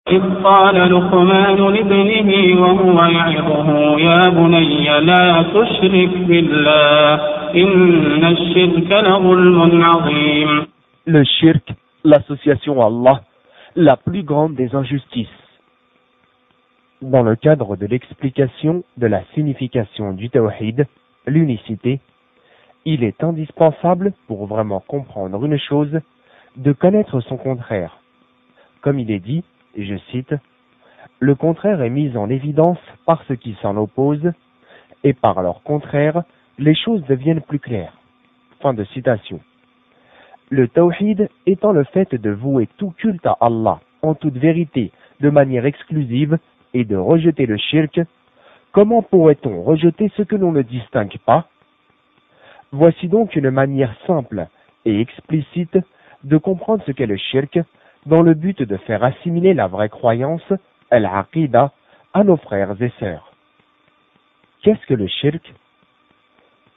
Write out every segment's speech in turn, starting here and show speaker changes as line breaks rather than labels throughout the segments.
إذ قال لقمان لابنه وهو يعظه يا بني لا تشرك بالله إن الشرك لظلم عظيم.
Le shirk, l'association à Allah, la plus grande des injustices. Dans le cadre de l'explication de la signification du tawhid, l'unicité, il est indispensable pour vraiment comprendre une chose, de connaître son contraire. Comme il est dit, et je cite, « Le contraire est mis en évidence par ce qui s'en oppose, et par leur contraire, les choses deviennent plus claires. » Fin de citation. Le tawhid étant le fait de vouer tout culte à Allah en toute vérité, de manière exclusive, et de rejeter le shirk, comment pourrait-on rejeter ce que l'on ne distingue pas? Voici donc une manière simple et explicite de comprendre ce qu'est le shirk, dans le but de faire assimiler la vraie croyance, al-aqida, à nos frères et sœurs. Qu'est-ce que le shirk?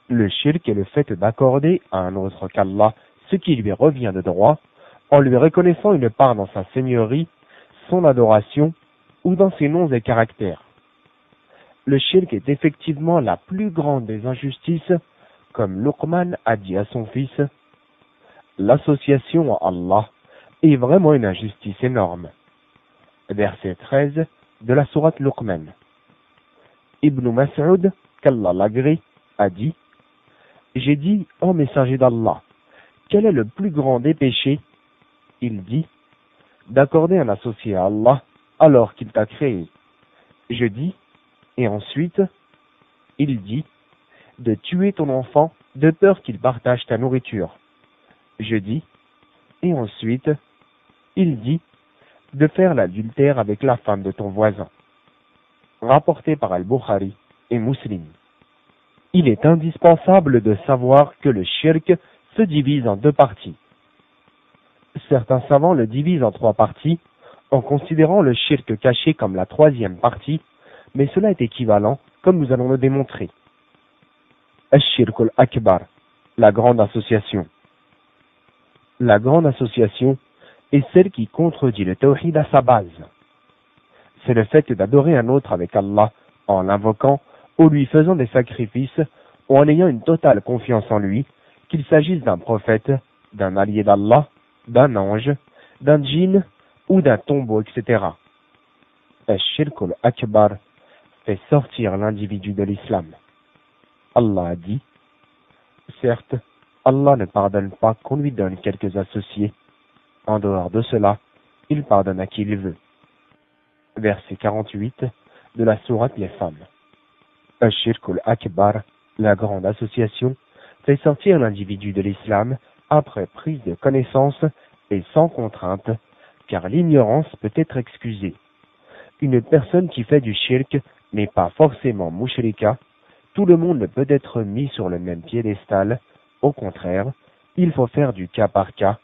Le shirk est le fait d'accorder à un autre qu'Allah ce qui lui revient de droit, en lui reconnaissant une part dans sa seigneurie, son adoration, ou dans ses noms et caractères. Le shirk est effectivement la plus grande des injustices, comme Luqman a dit à son fils, l'association à Allah est vraiment une injustice énorme. Verset 13 de la sourate Luqman. Ibn Mas'ud, qu'Allah l'agrée, a dit, j'ai dit, ô messager d'Allah, quel est le plus grand des péchés? Il dit, d'accorder un associé à Allah alors qu'il t'a créé. Je dis, et ensuite, il dit, de tuer ton enfant de peur qu'il partage ta nourriture. Je dis, et ensuite, il dit, de faire l'adultère avec la femme de ton voisin. Rapporté par Al-Bukhari et Muslim. Il est indispensable de savoir que le shirk se divise en deux parties. Certains savants le divisent en trois parties, en considérant le shirk caché comme la troisième partie, mais cela est équivalent, comme nous allons le démontrer. Ash-Shirk al-Akbar, la grande association. La grande association est celle qui contredit le tawhid à sa base. C'est le fait d'adorer un autre avec Allah en l'invoquant ou lui faisant des sacrifices ou en ayant une totale confiance en lui, qu'il s'agisse d'un prophète, d'un allié d'Allah, d'un ange, d'un djinn ou d'un tombeau, etc. Ash-Shirk al-Akbar fait sortir l'individu de l'islam. Allah a dit, certes, Allah ne pardonne pas qu'on lui donne quelques associés. En dehors de cela, il pardonne à qui il veut. Verset 48 de la sourate Les Femmes. Ash-Shirk al-Akbar, la grande association, fait sortir l'individu de l'islam après prise de connaissance et sans contrainte, car l'ignorance peut être excusée. Une personne qui fait du shirk n'est pas forcément mushrika, tout le monde ne peut être mis sur le même piédestal, au contraire, il faut faire du cas par cas,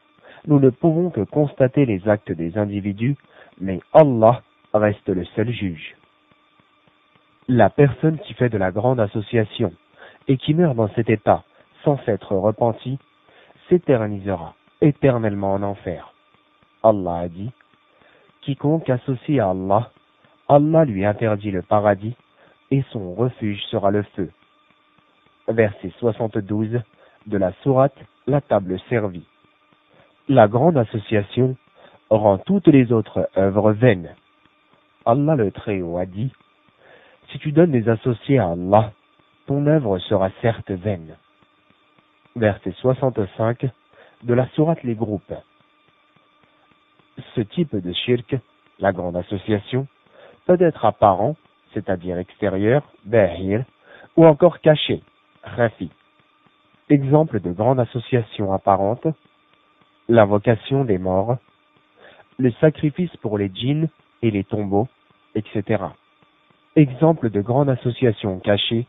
nous ne pouvons que constater les actes des individus, mais Allah reste le seul juge. La personne qui fait de la grande association et qui meurt dans cet état sans s'être repenti, s'éternisera éternellement en enfer. Allah a dit, quiconque associe à Allah, Allah lui interdit le paradis et son refuge sera le feu. Verset 72 de la sourate La table servie. La grande association rend toutes les autres œuvres vaines. Allah le Très-Haut a dit, si tu donnes des associés à Allah, ton œuvre sera certes vaine. Verset 65 de la sourate Les Groupes. Ce type de shirk, la grande association, peut être apparent, c'est-à-dire extérieur, bahir, ou encore caché, khafi. Exemple de grande association apparente, l'invocation des morts, le sacrifice pour les djinns et les tombeaux, etc. Exemple de grande association cachée,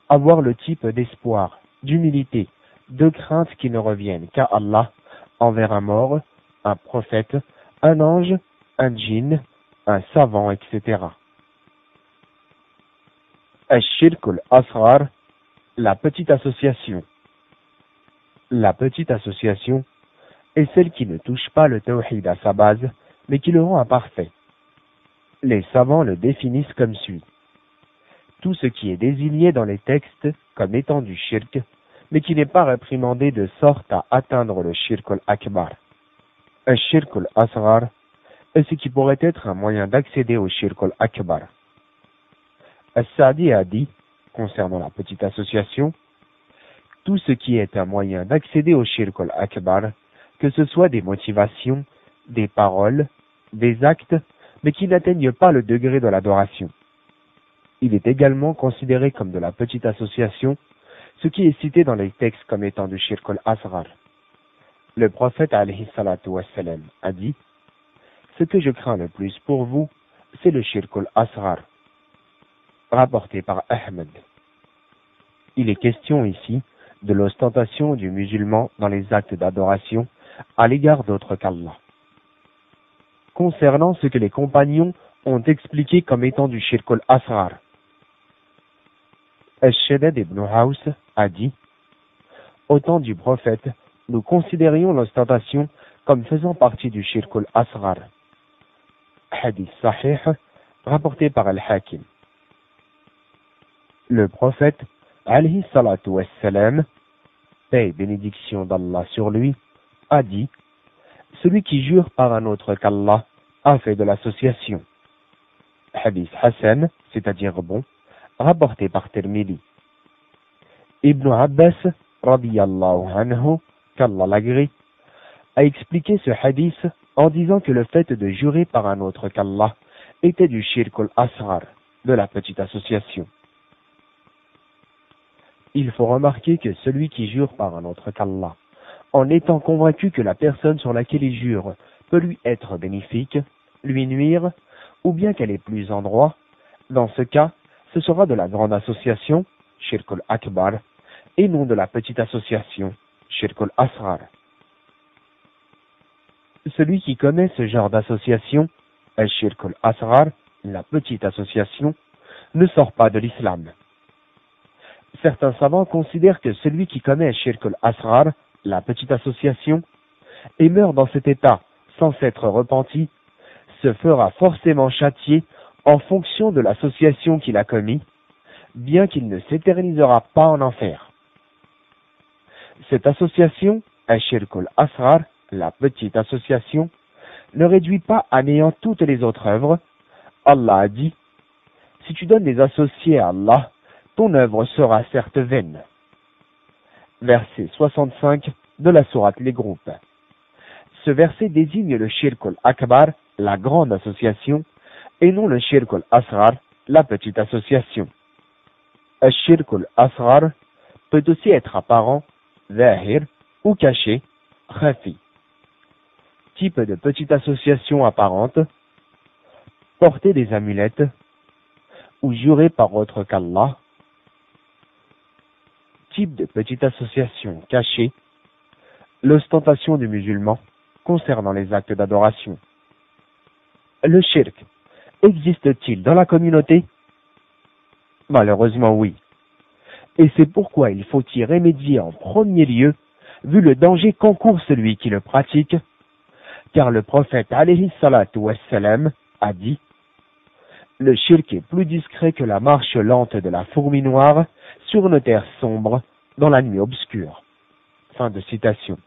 avoir le type d'espoir, d'humilité, de crainte qui ne reviennent qu'à Allah envers un mort, un prophète, un ange, un djinn, un savant, etc. Ash-Shirk al-Asrar, la petite association. La petite association est celle qui ne touche pas le tawhid à sa base, mais qui le rend imparfait. Les savants le définissent comme suit. Tout ce qui est désigné dans les textes comme étant du shirk, mais qui n'est pas réprimandé de sorte à atteindre le shirk al-akbar. Un shirk al-asghar est ce qui pourrait être un moyen d'accéder au shirk al-akbar. As-Sa'di a dit, concernant la petite association, tout ce qui est un moyen d'accéder au shirk al-akbar, que ce soit des motivations, des paroles, des actes, mais qui n'atteignent pas le degré de l'adoration. Il est également considéré comme de la petite association, ce qui est cité dans les textes comme étant du shirk al-asghar. Le prophète alayhi salatu wassalam a dit, ce que je crains le plus pour vous, c'est le shirk al-asghar, rapporté par Ahmed. Il est question ici de l'ostentation du musulman dans les actes d'adoration à l'égard d'autres qu'Allah. Concernant ce que les compagnons ont expliqué comme étant du shirk al-asghar, Al-Shaddad ibn Haus a dit, au temps du prophète, nous considérions l'ostentation comme faisant partie du shirk al-asghar. Hadith sahih, rapporté par Al-Hakim. Le prophète, alayhi salatu wassalam, paix et bénédiction d'Allah sur lui, a dit, celui qui jure par un autre qu'Allah a fait de l'association. Hadith Hassan, c'est-à-dire bon, rapporté par Tirmidhi. Ibn Abbas, radiyallahu anhu, qu'Allah l'agrée, a expliqué ce hadith en disant que le fait de jurer par un autre qu'Allah était du shirk al-asghar, de la petite association. Il faut remarquer que celui qui jure par un autre qu'Allah, en étant convaincu que la personne sur laquelle il jure peut lui être bénéfique, lui nuire, ou bien qu'elle est plus en droit, dans ce cas, ce sera de la grande association, shirk al-akbar, et non de la petite association, shirk al-asghar. Celui qui connaît ce genre d'association, al-shirk al-asghar, la petite association, ne sort pas de l'islam. Certains savants considèrent que celui qui connaît al-shirk al-asghar, la petite association, et meurt dans cet état sans s'être repenti, se fera forcément châtier en fonction de l'association qu'il a commis, bien qu'il ne s'éternisera pas en enfer. Cette association, al-shirk al-asghar, la petite association, ne réduit pas à néant toutes les autres œuvres. Allah a dit, si tu donnes des associés à Allah, ton œuvre sera certes vaine. Verset 65 de la sourate Les Groupes. Ce verset désigne le shirk al-akbar, la grande association, et non le shirk al-asghar, la petite association. Le shirk al-asghar peut aussi être apparent, zahir, ou caché, khafi. Type de petite association apparente, porter des amulettes, ou jurer par autre qu'Allah. Type de petite association cachée, l'ostentation du musulman concernant les actes d'adoration. Le shirk existe-t-il dans la communauté? Malheureusement oui. Et c'est pourquoi il faut y remédier en premier lieu, vu le danger qu'encourt celui qui le pratique, car le prophète alayhi salatu wassalam a dit, le shirk est plus discret que la marche lente de la fourmi noire sur une terre sombre dans la nuit obscure. Fin de citation.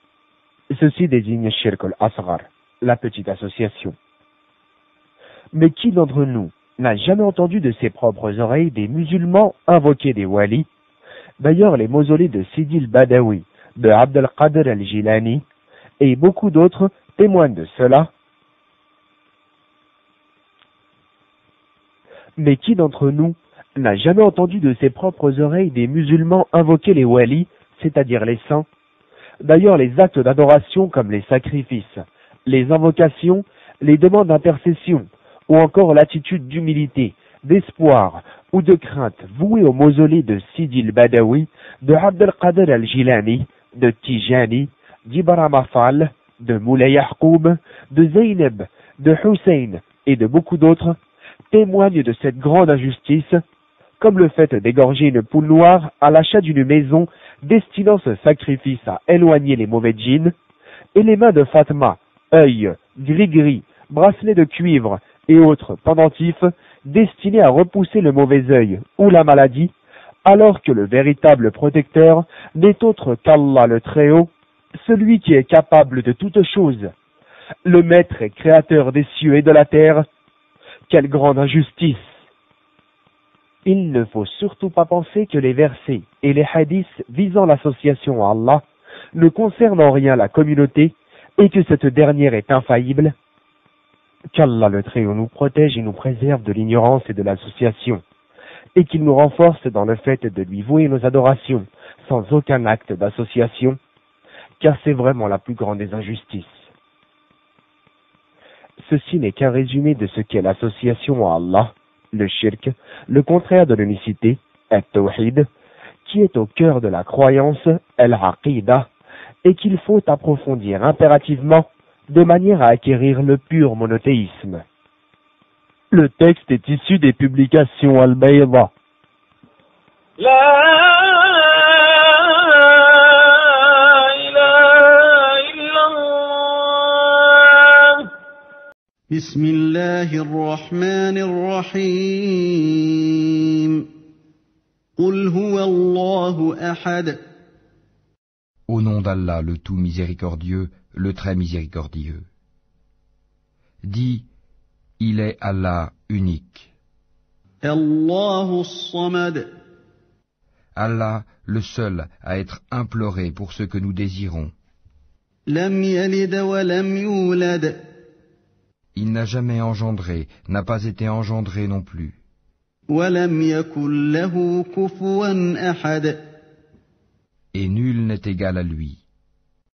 Ceci désigne shirk al-asghar, la petite association. Mais qui d'entre nous n'a jamais entendu de ses propres oreilles des musulmans invoquer des walis? D'ailleurs, les mausolées de Sidi al-Badawi, de Abd al-Qadir al-Jilani et beaucoup d'autres témoignent de cela. Mais qui d'entre nous n'a jamais entendu de ses propres oreilles des musulmans invoquer les walis, c'est-à-dire les saints? D'ailleurs, les actes d'adoration comme les sacrifices, les invocations, les demandes d'intercession, ou encore l'attitude d'humilité, d'espoir ou de crainte vouée au mausolée de Sidi al-Badawi, de Abd al-Qadir al-Jilani, de Tijani, d'Ibrahim Afal, de Moulay Yaqoub, de Zeynep, de Hussein et de beaucoup d'autres, témoignent de cette grande injustice, comme le fait d'égorger une poule noire à l'achat d'une maison destinant ce sacrifice à éloigner les mauvais djinns, et les mains de Fatma, œil, gris-gris, bracelets de cuivre et autres pendentifs destinés à repousser le mauvais œil ou la maladie, alors que le véritable protecteur n'est autre qu'Allah le Très-Haut, celui qui est capable de toutes choses, le maître et créateur des cieux et de la terre. Quelle grande injustice! Il ne faut surtout pas penser que les versets et les hadiths visant l'association à Allah ne concernent en rien la communauté et que cette dernière est infaillible. Qu'Allah le Très-Haut nous protège et nous préserve de l'ignorance et de l'association, et qu'il nous renforce dans le fait de lui vouer nos adorations sans aucun acte d'association, car c'est vraiment la plus grande des injustices. Ceci n'est qu'un résumé de ce qu'est l'association à Allah, le shirk, le contraire de l'unicité, at-tawhid, qui est au cœur de la croyance, al-aqidah, et qu'il faut approfondir impérativement de manière à acquérir le pur monothéisme. Le texte est issu des publications Al-Bayda.
Bismillahirrahmanirrahim. Qul huwa Allahu ahad.
Au nom d'Allah, le tout miséricordieux, le très miséricordieux. Dis, il est Allah unique.
Allahu Samad.
Allah, le seul à être imploré pour ce que nous désirons.
Lam yalid wa lam yulad.
Il n'a jamais engendré, n'a pas été engendré non plus.
Wa lam yakul lahu kufuwan ahad.
Et nul n'est égal à lui.